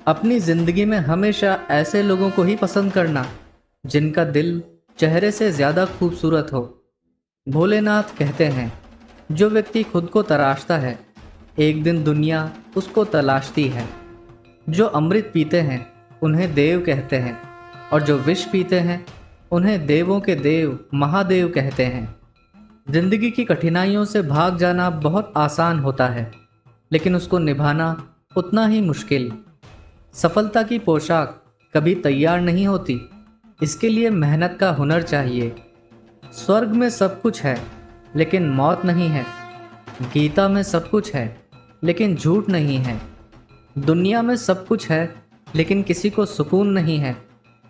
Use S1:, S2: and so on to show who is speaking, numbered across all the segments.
S1: अपनी जिंदगी में हमेशा ऐसे लोगों को ही पसंद करना जिनका दिल चेहरे से ज्यादा खूबसूरत हो। भोलेनाथ कहते हैं, जो व्यक्ति खुद को तराशता है, एक दिन दुनिया उसको तलाशती है। जो अमृत पीते हैं उन्हें देव कहते हैं, और जो विष पीते हैं उन्हें देवों के देव महादेव कहते हैं। जिंदगी की कठिनाइयों से भाग जाना बहुत आसान होता है, लेकिन उसको निभाना उतना ही मुश्किल। सफलता की पोशाक कभी तैयार नहीं होती, इसके लिए मेहनत का हुनर चाहिए। स्वर्ग में सब कुछ है लेकिन मौत नहीं है। गीता में सब कुछ है लेकिन झूठ नहीं है। दुनिया में सब कुछ है लेकिन किसी को सुकून नहीं है।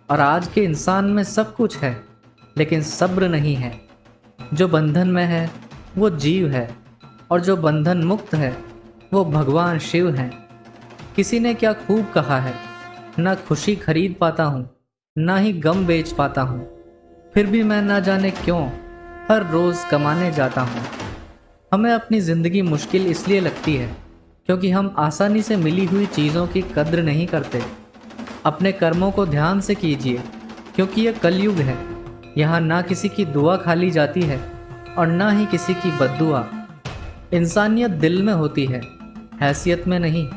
S1: और आज के इंसान में सब कुछ है लेकिन सब्र नहीं है। जो बंधन में है वो जीव है, और जो बंधन मुक्त है वो भगवान शिव हैं। किसी ने क्या खूब कहा है, ना खुशी खरीद पाता हूँ, ना ही गम बेच पाता हूँ, फिर भी मैं ना जाने क्यों हर रोज़ कमाने जाता हूँ। हमें अपनी ज़िंदगी मुश्किल इसलिए लगती है क्योंकि हम आसानी से मिली हुई चीज़ों की कद्र नहीं करते। अपने कर्मों को ध्यान से कीजिए, क्योंकि यह कलयुग है। यहाँ ना किसी की दुआ खाली जाती है और ना ही किसी की बद्दुआ। इंसानियत दिल में होती है, हैसियत में नहीं।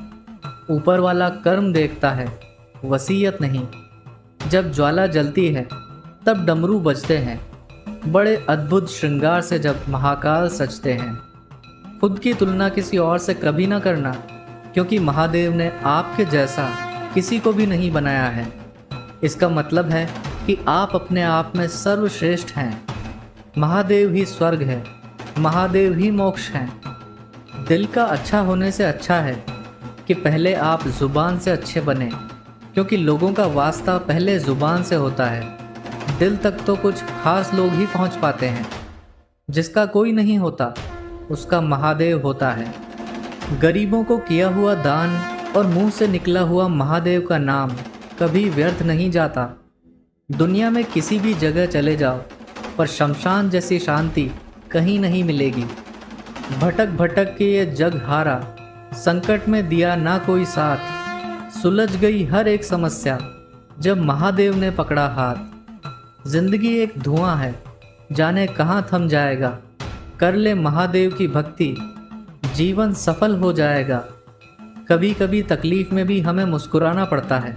S1: ऊपर वाला कर्म देखता है, वसीयत नहीं। जब ज्वाला जलती है तब डमरू बजते हैं, बड़े अद्भुत श्रृंगार से जब महाकाल सजते हैं। खुद की तुलना किसी और से कभी ना करना, क्योंकि महादेव ने आपके जैसा किसी को भी नहीं बनाया है। इसका मतलब है कि आप अपने आप में सर्वश्रेष्ठ हैं। महादेव ही स्वर्ग है, महादेव ही मोक्ष हैं। दिल का अच्छा होने से अच्छा है कि पहले आप ज़ुबान से अच्छे बने, क्योंकि लोगों का वास्ता पहले ज़ुबान से होता है। दिल तक तो कुछ खास लोग ही पहुंच पाते हैं। जिसका कोई नहीं होता उसका महादेव होता है। गरीबों को किया हुआ दान और मुंह से निकला हुआ महादेव का नाम कभी व्यर्थ नहीं जाता। दुनिया में किसी भी जगह चले जाओ, पर शमशान जैसी शांति कहीं नहीं मिलेगी। भटक भटक के ये जग हारा, संकट में दिया ना कोई साथ। सुलझ गई हर एक समस्या जब महादेव ने पकड़ा हाथ। जिंदगी एक धुआं है, जाने कहाँ थम जाएगा। कर ले महादेव की भक्ति, जीवन सफल हो जाएगा। कभी कभी तकलीफ में भी हमें मुस्कुराना पड़ता है,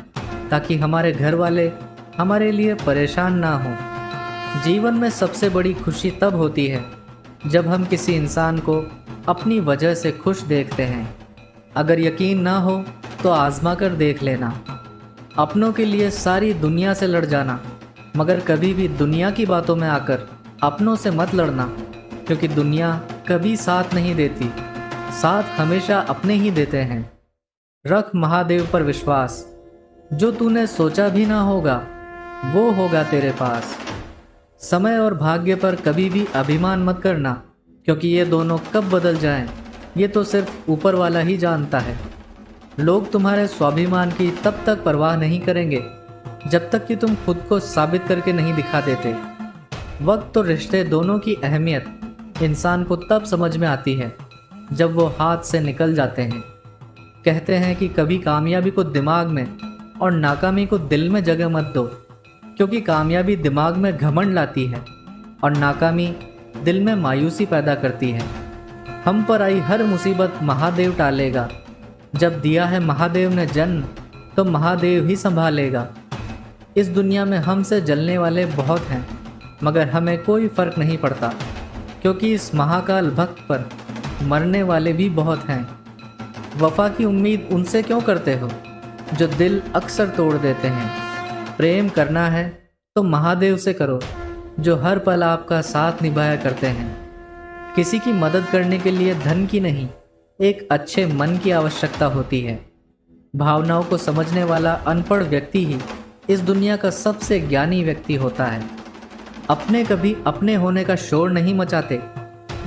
S1: ताकि हमारे घर वाले हमारे लिए परेशान ना हो। जीवन में सबसे बड़ी खुशी तब होती है जब हम किसी इंसान को अपनी वजह से खुश देखते हैं। अगर यकीन ना हो तो आजमा कर देख लेना। अपनों के लिए सारी दुनिया से लड़ जाना, मगर कभी भी दुनिया की बातों में आकर अपनों से मत लड़ना, क्योंकि दुनिया कभी साथ नहीं देती, साथ हमेशा अपने ही देते हैं। रख महादेव पर विश्वास, जो तूने सोचा भी ना होगा वो होगा तेरे पास। समय और भाग्य पर कभी भी अभिमान मत करना, क्योंकि ये दोनों कब बदल जाएं, ये तो सिर्फ ऊपर वाला ही जानता है। लोग तुम्हारे स्वाभिमान की तब तक परवाह नहीं करेंगे जब तक कि तुम खुद को साबित करके नहीं दिखा देते। वक्त और रिश्ते दोनों की अहमियत इंसान को तब समझ में आती है जब वो हाथ से निकल जाते हैं। कहते हैं कि कभी कामयाबी को दिमाग में और नाकामी को दिल में जगह मत दो, क्योंकि कामयाबी दिमाग में घमंड लाती है और नाकामी दिल में मायूसी पैदा करती है। हम पर आई हर मुसीबत महादेव टालेगा। जब दिया है महादेव ने जन्म, तो महादेव ही संभालेगा। इस दुनिया में हमसे जलने वाले बहुत हैं, मगर हमें कोई फर्क नहीं पड़ता, क्योंकि इस महाकाल भक्त पर मरने वाले भी बहुत हैं। वफा की उम्मीद उनसे क्यों करते हो जो दिल अक्सर तोड़ देते हैं। प्रेम करना है तो महादेव से करो, जो हर पल आपका साथ निभाया करते हैं। किसी की मदद करने के लिए धन की नहीं, एक अच्छे मन की आवश्यकता होती है। भावनाओं को समझने वाला अनपढ़ व्यक्ति ही इस दुनिया का सबसे ज्ञानी व्यक्ति होता है। अपने कभी अपने होने का शोर नहीं मचाते,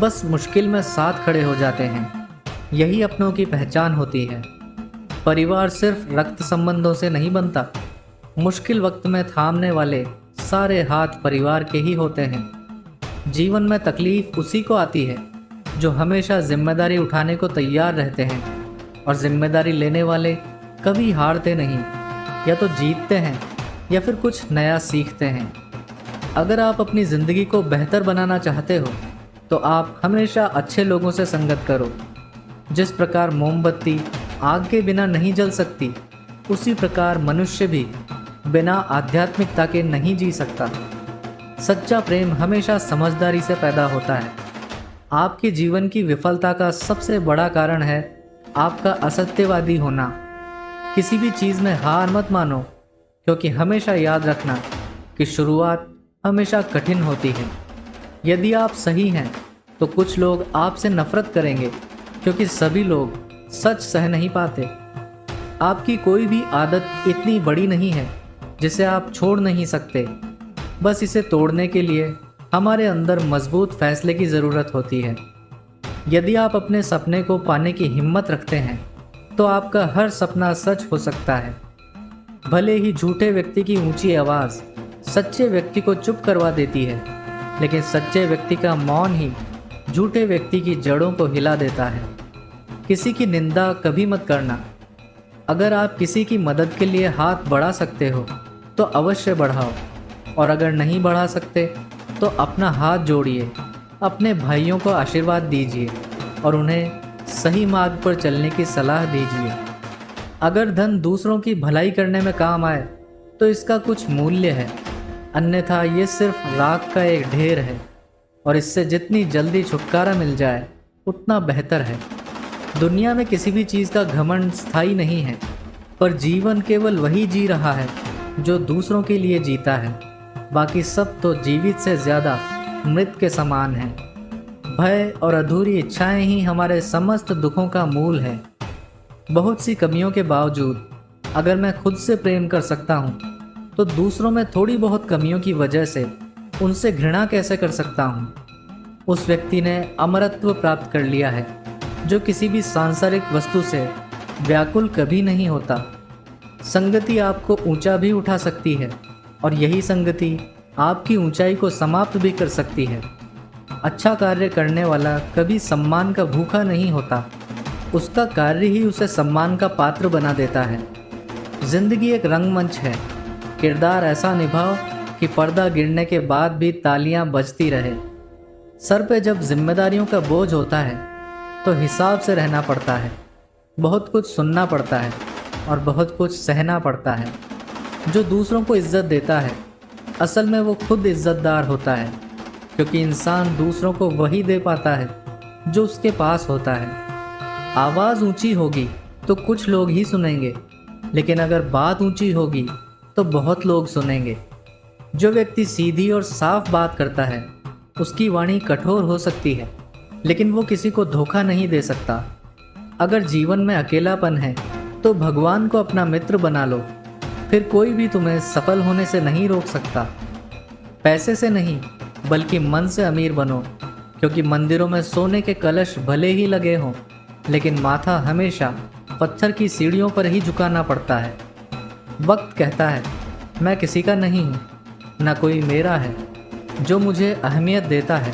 S1: बस मुश्किल में साथ खड़े हो जाते हैं। यही अपनों की पहचान होती है। परिवार सिर्फ रक्त संबंधों से नहीं बनता, मुश्किल वक्त में थामने वाले सारे हाथ परिवार के ही होते हैं। जीवन में तकलीफ उसी को आती है जो हमेशा जिम्मेदारी उठाने को तैयार रहते हैं, और जिम्मेदारी लेने वाले कभी हारते नहीं, या तो जीतते हैं या फिर कुछ नया सीखते हैं। अगर आप अपनी ज़िंदगी को बेहतर बनाना चाहते हो तो आप हमेशा अच्छे लोगों से संगत करो। जिस प्रकार मोमबत्ती आग के बिना नहीं जल सकती, उसी प्रकार मनुष्य भी बिना आध्यात्मिकता के नहीं जी सकता। सच्चा प्रेम हमेशा समझदारी से पैदा होता है। आपके जीवन की विफलता का सबसे बड़ा कारण है आपका असत्यवादी होना। किसी भी चीज़ में हार मत मानो, क्योंकि हमेशा याद रखना कि शुरुआत हमेशा कठिन होती है। यदि आप सही हैं तो कुछ लोग आपसे नफरत करेंगे, क्योंकि सभी लोग सच सह नहीं पाते। आपकी कोई भी आदत इतनी बड़ी नहीं है जिसे आप छोड़ नहीं सकते। बस इसे तोड़ने के लिए हमारे अंदर मजबूत फैसले की ज़रूरत होती है। यदि आप अपने सपने को पाने की हिम्मत रखते हैं तो आपका हर सपना सच हो सकता है। भले ही झूठे व्यक्ति की ऊंची आवाज़ सच्चे व्यक्ति को चुप करवा देती है, लेकिन सच्चे व्यक्ति का मौन ही झूठे व्यक्ति की जड़ों को हिला देता है। किसी की निंदा कभी मत करना। अगर आप किसी की मदद के लिए हाथ बढ़ा सकते हो तो अवश्य बढ़ाओ, और अगर नहीं बढ़ा सकते तो अपना हाथ जोड़िए, अपने भाइयों को आशीर्वाद दीजिए और उन्हें सही मार्ग पर चलने की सलाह दीजिए। अगर धन दूसरों की भलाई करने में काम आए तो इसका कुछ मूल्य है, अन्यथा ये सिर्फ राख का एक ढेर है, और इससे जितनी जल्दी छुटकारा मिल जाए उतना बेहतर है। दुनिया में किसी भी चीज़ का घमंड स्थायी नहीं है, पर जीवन केवल वही जी रहा है जो दूसरों के लिए जीता है। बाकी सब तो जीवित से ज़्यादा मृत के समान है। भय और अधूरी इच्छाएं ही हमारे समस्त दुखों का मूल है। बहुत सी कमियों के बावजूद अगर मैं खुद से प्रेम कर सकता हूँ तो दूसरों में थोड़ी बहुत कमियों की वजह से उनसे घृणा कैसे कर सकता हूँ। उस व्यक्ति ने अमरत्व प्राप्त कर लिया है जो किसी भी सांसारिक वस्तु से व्याकुल कभी नहीं होता। संगति आपको ऊंचा भी उठा सकती है, और यही संगति आपकी ऊंचाई को समाप्त भी कर सकती है। अच्छा कार्य करने वाला कभी सम्मान का भूखा नहीं होता, उसका कार्य ही उसे सम्मान का पात्र बना देता है। जिंदगी एक रंगमंच है। किरदार ऐसा निभाओ कि पर्दा गिरने के बाद भी तालियां बजती रहे। सर पे जब जिम्मेदारियों का बोझ होता है तो हिसाब से रहना पड़ता है। बहुत कुछ सुनना पड़ता है और बहुत कुछ सहना पड़ता है। जो दूसरों को इज्जत देता है असल में वो खुद इज्जतदार होता है, क्योंकि इंसान दूसरों को वही दे पाता है जो उसके पास होता है। आवाज़ ऊंची होगी तो कुछ लोग ही सुनेंगे, लेकिन अगर बात ऊंची होगी तो बहुत लोग सुनेंगे। जो व्यक्ति सीधी और साफ बात करता है उसकी वाणी कठोर हो सकती है, लेकिन वो किसी को धोखा नहीं दे सकता। अगर जीवन में अकेलापन है तो भगवान को अपना मित्र बना लो, फिर कोई भी तुम्हें सफल होने से नहीं रोक सकता। पैसे से नहीं बल्कि मन से अमीर बनो, क्योंकि मंदिरों में सोने के कलश भले ही लगे हों, लेकिन माथा हमेशा पत्थर की सीढ़ियों पर ही झुकाना पड़ता है। वक्त कहता है मैं किसी का नहीं हूँ, ना कोई मेरा है। जो मुझे अहमियत देता है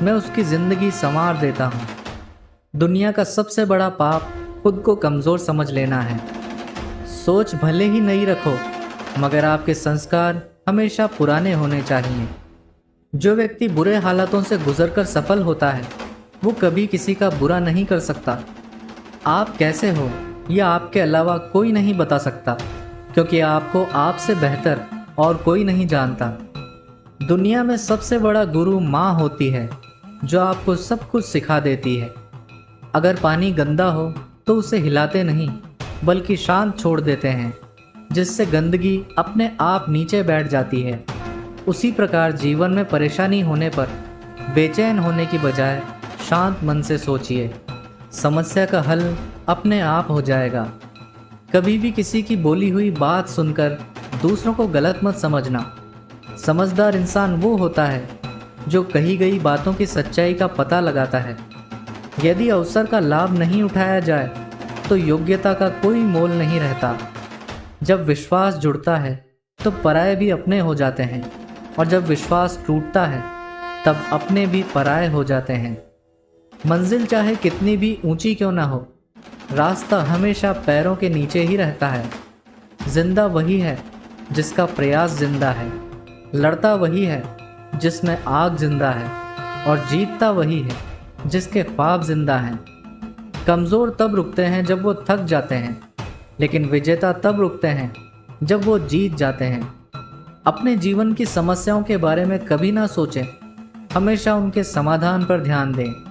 S1: मैं उसकी ज़िंदगी संवार देता हूँ। दुनिया का सबसे बड़ा पाप खुद को कमज़ोर समझ लेना है। सोच भले ही नई रखो, मगर आपके संस्कार हमेशा पुराने होने चाहिए। जो व्यक्ति बुरे हालातों से गुजरकर सफल होता है वो कभी किसी का बुरा नहीं कर सकता। आप कैसे हो यह आपके अलावा कोई नहीं बता सकता, क्योंकि आपको आपसे बेहतर और कोई नहीं जानता। दुनिया में सबसे बड़ा गुरु माँ होती है, जो आपको सब कुछ सिखा देती है। अगर पानी गंदा हो तो उसे हिलाते नहीं बल्कि शांत छोड़ देते हैं, जिससे गंदगी अपने आप नीचे बैठ जाती है। उसी प्रकार जीवन में परेशानी होने पर बेचैन होने की बजाय शांत मन से सोचिए, समस्या का हल अपने आप हो जाएगा। कभी भी किसी की बोली हुई बात सुनकर दूसरों को गलत मत समझना। समझदार इंसान वो होता है जो कही गई बातों की सच्चाई का पता लगाता है। यदि अवसर का लाभ नहीं उठाया जाए तो योग्यता का कोई मोल नहीं रहता। जब विश्वास जुड़ता है तो पराये भी अपने हो जाते हैं, और जब विश्वास टूटता है तब अपने भी पराये हो जाते हैं। मंजिल चाहे कितनी भी ऊंची क्यों ना हो, रास्ता हमेशा पैरों के नीचे ही रहता है। जिंदा वही है जिसका प्रयास जिंदा है, लड़ता वही है जिसमें आग जिंदा है, और जीतता वही है जिसके ख्वाब जिंदा हैं। कमज़ोर तब रुकते हैं जब वो थक जाते हैं, लेकिन विजेता तब रुकते हैं जब वो जीत जाते हैं। अपने जीवन की समस्याओं के बारे में कभी ना सोचें, हमेशा उनके समाधान पर ध्यान दें।